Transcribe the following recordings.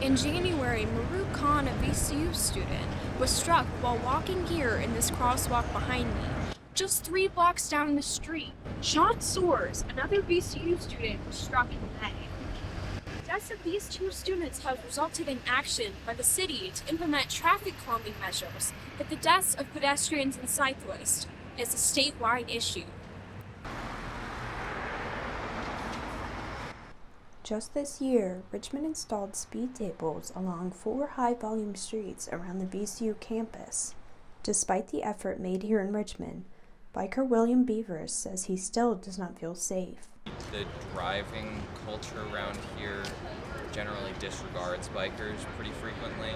In January, Maru Khan, a VCU student, was struck while walking here in this crosswalk behind me. Just 3 blocks down the street, Sean Soares, another VCU student, was struck in May. The deaths of these two students have resulted in action by the city to implement traffic calming measures, but the deaths of pedestrians and cyclists is a statewide issue. Just this year, Richmond installed speed tables along 4 high-volume streets around the VCU campus. Despite the effort made here in Richmond, biker William Beavers says he still does not feel safe. The driving culture around here generally disregards bikers pretty frequently,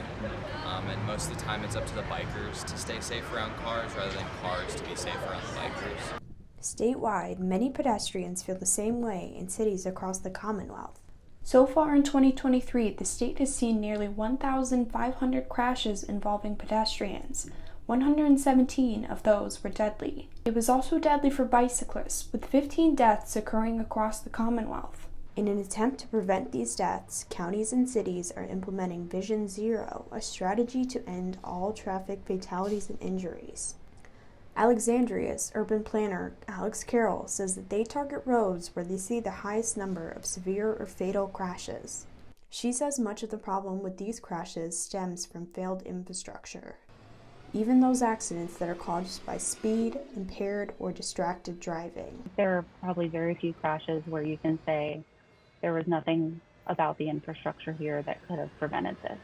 and most of the time it's up to the bikers to stay safe around cars rather than cars to be safe around the bikers. Statewide, many pedestrians feel the same way in cities across the Commonwealth. So far in 2023, the state has seen nearly 1,500 crashes involving pedestrians. 117 of those were deadly. It was also deadly for bicyclists, with 15 deaths occurring across the Commonwealth. In an attempt to prevent these deaths, counties and cities are implementing Vision Zero, a strategy to end all traffic fatalities and injuries. Alexandria's urban planner, Alex Carroll, says that they target roads where they see the highest number of severe or fatal crashes. She says much of the problem with these crashes stems from failed infrastructure. Even those accidents that are caused by speed, impaired, or distracted driving. There are probably very few crashes where you can say there was nothing about the infrastructure here that could have prevented this.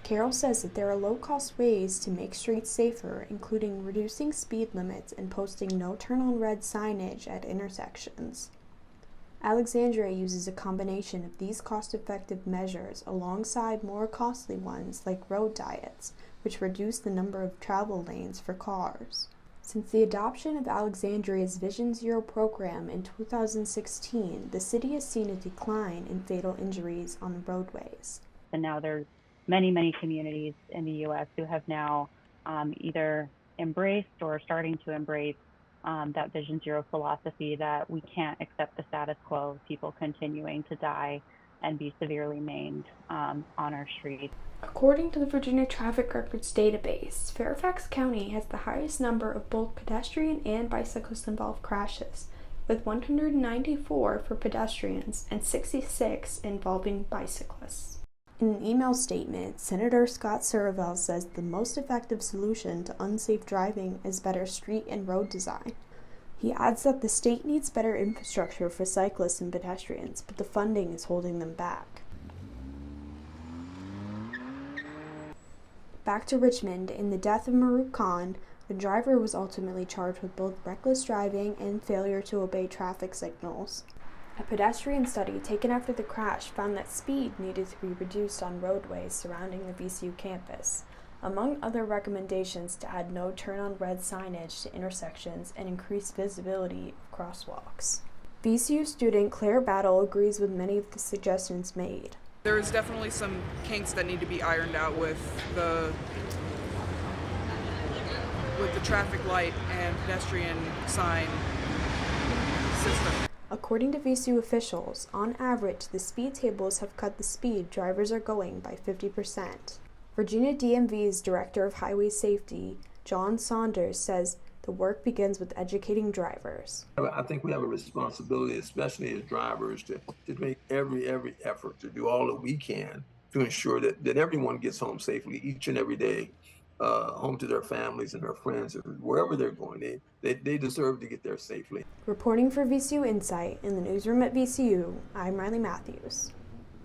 Carroll says that there are low-cost ways to make streets safer, including reducing speed limits and posting no turn-on-red signage at intersections. Alexandria uses a combination of these cost-effective measures alongside more costly ones like road diets, which reduce the number of travel lanes for cars. Since the adoption of Alexandria's Vision Zero program in 2016, the city has seen a decline in fatal injuries on roadways. And now there's many communities in the U.S. who have now either embraced or starting to embrace that Vision Zero philosophy that we can't accept the status quo of people continuing to die and be severely maimed on our streets. According to the Virginia Traffic Records database, Fairfax County has the highest number of both pedestrian and bicyclist-involved crashes, with 194 for pedestrians and 66 involving bicyclists. In an email statement, Senator Scott Suravel says the most effective solution to unsafe driving is better street and road design. He adds that the state needs better infrastructure for cyclists and pedestrians, but the funding is holding them back. Back to Richmond, in the death of Maru Khan, the driver was ultimately charged with both reckless driving and failure to obey traffic signals. A pedestrian study taken after the crash found that speed needed to be reduced on roadways surrounding the VCU campus, among other recommendations to add no turn-on-red signage to intersections and increase visibility of crosswalks. VCU student Claire Battle agrees with many of the suggestions made. There is definitely some kinks that need to be ironed out with the traffic light and pedestrian sign system. According to VCU officials, on average, the speed tables have cut the speed drivers are going by 50%. Virginia DMV's Director of Highway Safety, John Saunders, says the work begins with educating drivers. I think we have a responsibility, especially as drivers, to make every effort to do all that we can to ensure that everyone gets home safely each and every day, home to their families and their friends, or wherever they're going. They deserve to get there safely. Reporting for VCU InSight in the newsroom at VCU, I'm Reiley Matthews.